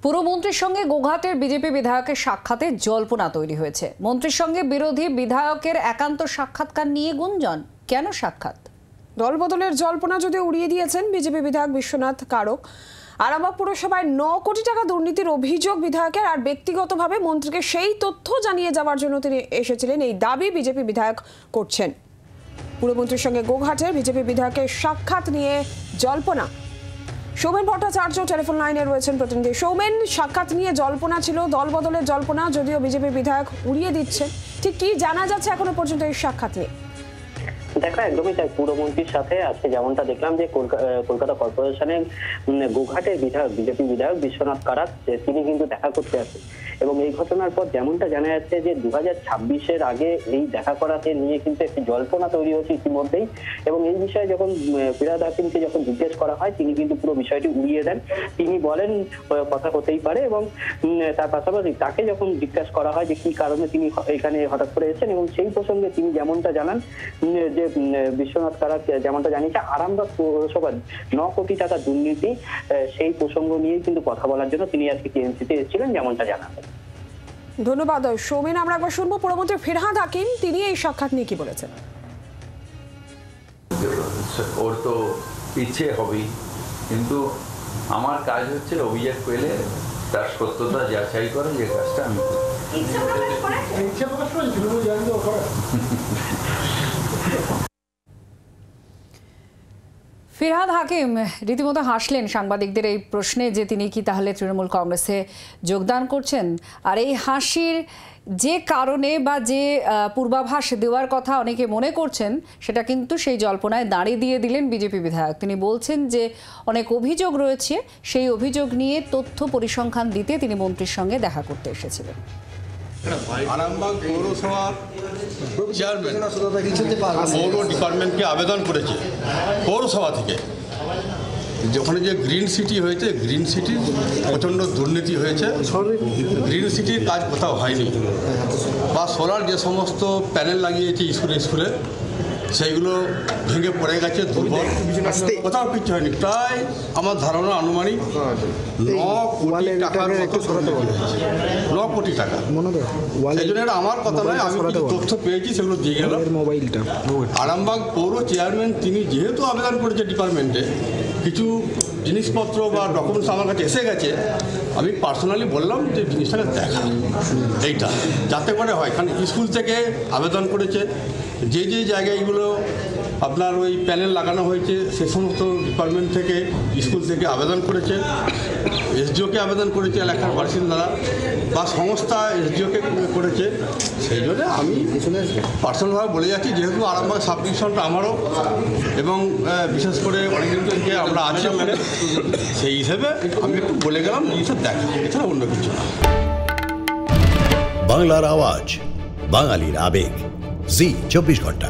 পুরমন্ত্রীর সঙ্গে গোঘাটের বিজেপি বিধায়কের সাক্ষাতে জল্পনা তৈরি হয়েছে। মন্ত্রীর সঙ্গে বিরোধী বিধায়কের একান্ত সাক্ষাৎকার নিয়ে গুঞ্জন। কেন সাক্ষাৎ? দলবদলের জল্পনা যদিও উড়িয়ে দিয়েছেন বিজেপি বিধায়ক বিশ্বনাথ কারক। আরামবাগ পুরসভায় 9 কোটি টাকা দুর্নীতির অভিযোগ বিধায়কের, আর ব্যক্তিগতভাবে মন্ত্রীকে সেই তথ্য জানিয়ে যাওয়ার জন্য তিনি এসেছিলেন, এই দাবি বিজেপি বিধায়ক করছেন। পুরমন্ত্রীর সঙ্গে গোঘাটের বিজেপি বিধায়কের সাক্ষাৎ নিয়ে জল্পনা। সৌমেন ভট্টাচার্য টেলিফোন লাইনে রয়েছেন প্রতিনিধি। সৌমেন, সাক্ষাৎ নিয়ে জল্পনা ছিল, দলবদলের জল্পনা যদিও বিজেপি বিধায়ক উড়িয়ে দিচ্ছে, ঠিক কি জানা যাচ্ছে এখনো পর্যন্ত এই সাক্ষাৎ নিয়ে? দেখা একদমই তাই। পুরমন্ত্রীর সাথে আজকে যেমনটা দেখলাম যে কলকাতা কর্পোরেশনের গোঘাটের বিধায়ক বিজেপি বিধায়ক বিশ্বনাথ কারাক তিনি কিন্তু দেখা করতে আসেন, এবং এই ঘটনার পর যেমনটা জানা যাচ্ছে যে 2026-এর আগে এই দেখা করাতে নিয়ে কিন্তু একটি জল্পনা তৈরি হচ্ছে ইতিমধ্যেই, এবং এই বিষয়ে যখন ফিরহাদ হাকিমকে যখন জিজ্ঞেস করা হয় তিনি কিন্তু পুরো বিষয়টি উড়িয়ে দেন। তিনি বলেন কথা হতেই পারে, এবং তার পাশাপাশি তাকে যখন জিজ্ঞাসা করা হয় যে কি কারণে তিনি এখানে হঠাৎ করে এসেছেন, এবং সেই প্রসঙ্গে তিনি যেমনটা জানান যে বিশ্বনাথ কারাক যেমনটা জানিয়েছে আরামবাগ পৌরসভার 9 কোটি টাকা দুর্নীতি, সেই প্রসঙ্গ নিয়ে কিন্তু কথা বলার জন্য তিনি আজকে টিএমসিতে এসেছিলেন যেমনটা জানাবেন। ধন্যবাদ সৌমেন। আমরা একবার শুনবো পুরমন্ত্রী ফিরহাদ হাকিম, তিনি এই সাক্ষাৎ নিয়ে কি বলেছেন। ওর তো ইচ্ছে হবেই, কিন্তু আমার কাজ হচ্ছে অভিযোগ পেলে তার সত্যতা যাচাই করে, যে কাজটা আমি ফিরহাদ হাকিম রীতিমতো হাসলেন সাংবাদিকদের এই প্রশ্নে যে তিনি কি তাহলে তৃণমূল কংগ্রেসে যোগদান করছেন। আর এই হাসির যে কারণে বা যে পূর্বাভাস দেওয়ার কথা অনেকে মনে করছেন, সেটা কিন্তু সেই জল্পনায় দাঁড়ি দিয়ে দিলেন বিজেপি বিধায়ক। তিনি বলছেন যে অনেক অভিযোগ রয়েছে, সেই অভিযোগ নিয়ে তথ্য পরিসংখ্যান দিতে তিনি মন্ত্রীর সঙ্গে দেখা করতে এসেছিলেন। আরামবাগ পৌরসভার চেয়ারম্যান পৌর ডিপার্টমেন্টকে আবেদন করেছে পৌরসভা থেকে, ওখানে যে গ্রিন সিটি হয়েছে, গ্রিন সিটির প্রচণ্ড দুর্নীতি হয়েছে, গ্রিন সিটির কাজ কোথাও হয়নি, বা সোলার যে সমস্ত প্যানেল লাগিয়েছে স্কুলে সেইগুলো ভেঙে পড়ে গেছে, দুর্বল, কোথাও কিছু হয়নি। প্রায় আমার ধারণা আনুমানিক 9 কোটি টাকার মতো 9 কোটি টাকা। সেই জন্য এটা আমার কথা নয়, আমি তথ্য পেয়েছি সেগুলো দিয়ে গেলাম। আরামবাগ পৌর চেয়ারম্যান তিনি যেহেতু আবেদন করেছে ডিপার্টমেন্টে, কিছু জিনিসপত্র বা ডকুমেন্টস আমার কাছে এসে গেছে, আমি পার্সোনালি বললাম যে জিনিসটাকে দেখা এইটা যাতে করে হয়। কারণ স্কুল থেকে আবেদন করেছে, যে যে জায়গাগুলো আপনার ওই প্যানেল লাগানো হয়েছে সে সমস্ত ডিপার্টমেন্ট থেকে স্কুল থেকে আবেদন করেছে, এসডিওকে আবেদন করেছে এলাকার বাসিন্দারা, বা সংস্থা এসডিওকে করেছে। সেই জন্য আমি পার্সোনালভাবে বলে যাচ্ছি, যেহেতু আরামবাগ সাব ডিভিশনটা আমারও, এবং বিশেষ করে অনেকদিন থেকে আমরা আছি ওখানে, সেই হিসেবে আমি একটু বলে গেলাম জিনিসটা দেখা, এছাড়া অন্য কিছু না। বাংলার আওয়াজ, বাঙালির আবেগ, জি 24 ঘন্টা।